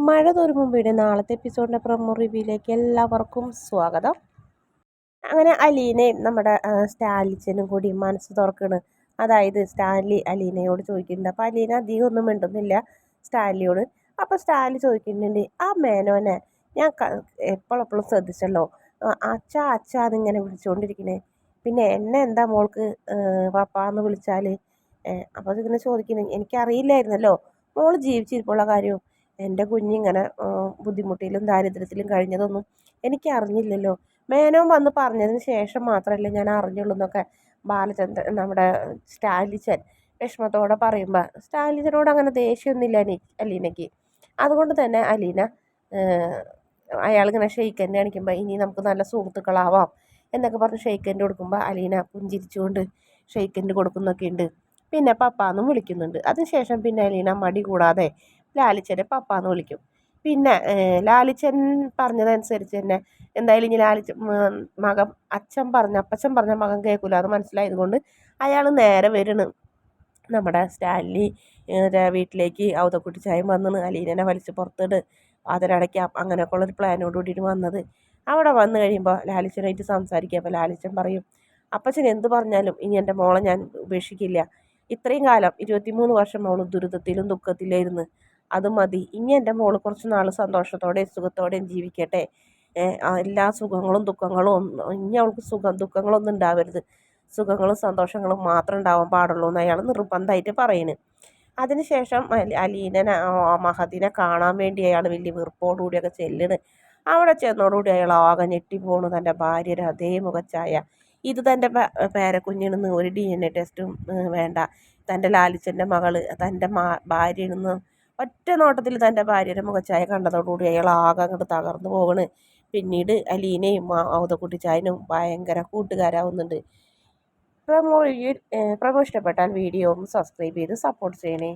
മഴ തോരും വീട് നാളത്തെ എപ്പിസോഡിൻ്റെ പ്രൊമോ റിവ്യൂയിലേക്ക് എല്ലാവർക്കും സ്വാഗതം. അങ്ങനെ അലീനയും നമ്മുടെ സ്റ്റാലിച്ചനും കൂടി മനസ്സ് തുറക്കണ്. അതായത് സ്റ്റാൻലി അലീനയോട് ചോദിക്കുന്നുണ്ട്. അപ്പോൾ അലീന അധികം ഒന്നും മിണ്ടുന്നില്ല സ്റ്റാൻലിയോട്. അപ്പോൾ സ്റ്റാൻലി ചോദിക്കുന്നുണ്ട്, ആ മേനോനെ ഞാൻ എപ്പോഴെപ്പോഴും ശ്രദ്ധിച്ചല്ലോ, അച്ഛ അച്ഛ എന്നിങ്ങനെ വിളിച്ചുകൊണ്ടിരിക്കണേ, പിന്നെ എന്നെ എന്താ മോൾക്ക് പപ്പാന്ന് വിളിച്ചാൽ? അപ്പോൾ അതിങ്ങനെ ചോദിക്കുന്നത്, എനിക്കറിയില്ലായിരുന്നല്ലോ മോൾ ജീവിച്ചിരിപ്പുള്ള കാര്യവും എൻ്റെ കുഞ്ഞിങ്ങനെ ബുദ്ധിമുട്ടിലും ദാരിദ്ര്യത്തിലും കഴിഞ്ഞതൊന്നും എനിക്ക് അറിഞ്ഞില്ലല്ലോ. മേനോൻ വന്ന് പറഞ്ഞതിന് ശേഷം മാത്രമല്ലേ ഞാൻ അറിഞ്ഞുള്ളൂ എന്നൊക്കെ ബാലചന്ദ്രൻ നമ്മുടെ സ്റ്റാലിച്ചൻ വിഷമത്തോടെ പറയുമ്പോൾ സ്റ്റാലിച്ചനോട് അങ്ങനെ ദേഷ്യമൊന്നുമില്ല അലീനയ്ക്ക്. അതുകൊണ്ട് തന്നെ അലീന അയാളിങ്ങനെ ഷെയ്ക്കൻ്റെ കാണിക്കുമ്പോൾ ഇനി നമുക്ക് നല്ല സുഹൃത്തുക്കളാവാം എന്നൊക്കെ പറഞ്ഞ് ഷെയ്ക്കൻ്റെ കൊടുക്കുമ്പോൾ അലീന പുഞ്ചിരിച്ചുകൊണ്ട് ഷെയ്ക്കൻ്റെ കൊടുക്കുന്നൊക്കെ ഉണ്ട്. പിന്നെ പപ്പാന്നും വിളിക്കുന്നുണ്ട്. അതിനുശേഷം പിന്നെ അലീന മടി കൂടാതെ ലാലിച്ചനെ പപ്പാന്ന് വിളിക്കും. പിന്നെ ലാലിച്ചൻ പറഞ്ഞതനുസരിച്ച് തന്നെ എന്തായാലും ഇനി മകൻ അപ്പച്ചൻ പറഞ്ഞ മകൻ കേൾക്കില്ല, അത് മനസ്സിലായത് കൊണ്ട് അയാൾ നേരെ വരണം നമ്മുടെ സ്റ്റാൻലി വീട്ടിലേക്ക്. ഔതക്കുട്ടി ചായം വന്നിന് അലീനനെ വലിച്ച് പുറത്തിട്, അതിനടയ്ക്കാം, അങ്ങനെയൊക്കെ ഉള്ളൊരു പ്ലാനോട് കൂടിയിട്ട് വന്നത്. അവിടെ വന്നു കഴിയുമ്പോൾ ലാലിച്ചനായിട്ട് സംസാരിക്കുക. അപ്പോൾ ലാലിച്ചൻ പറയും, അപ്പച്ചൻ എന്ത് പറഞ്ഞാലും ഇനി എൻ്റെ മോളെ ഞാൻ ഉപേക്ഷിക്കില്ല. ഇത്രയും കാലം 23 വർഷം മോൾ ദുരിതത്തിലും ദുഃഖത്തിലായിരുന്നു, അത് മതി. ഇനി എൻ്റെ മോള് കുറച്ച് നാൾ സന്തോഷത്തോടെയും സുഖത്തോടെയും ജീവിക്കട്ടെ. എല്ലാ സുഖങ്ങളും ദുഃഖങ്ങളും ഇനി അവൾക്ക് ദുഃഖങ്ങളൊന്നും ഉണ്ടാവരുത്, സുഖങ്ങളും സന്തോഷങ്ങളും മാത്രം ഉണ്ടാവാൻ പാടുള്ളൂ എന്ന് അയാൾ നിർബന്ധമായിട്ട് പറയുന്നു. അതിനുശേഷം മഹദിനെ കാണാൻ വേണ്ടി അയാൾ വലിയ വെറുപ്പോടുകൂടിയൊക്കെ ചെല്ലണ്. അവിടെ ചെന്നോടുകൂടി അയാൾ ആകെ ഞെട്ടിപ്പോണു. തൻ്റെ ഭാര്യയുടെ അതേ മുഖച്ചായ, ഇത് തൻ്റെ പേരക്കുഞ്ഞിണെന്ന് ഒരു DNA ടെസ്റ്റും വേണ്ട, തൻ്റെ ലാലിച്ചൻ്റെ മകള് തൻ്റെ ഭാര്യയാണെന്ന് ഒറ്റ നോട്ടത്തിൽ തൻ്റെ ഭാര്യയുടെ മുഖച്ചായ കണ്ടതോടുകൂടി അയാൾ ആകെ അങ്ങോട്ട് തകർന്നു പോകണ്. പിന്നീട് അലീനയും ഔതക്കുട്ടിച്ചായനും ഭയങ്കര കൂട്ടുകാരാവുന്നുണ്ട്. പ്രമോ ഇഷ്ടപ്പെട്ടാൽ വീഡിയോ ഒന്ന് സബ്സ്ക്രൈബ് ചെയ്ത് സപ്പോർട്ട് ചെയ്യണേ.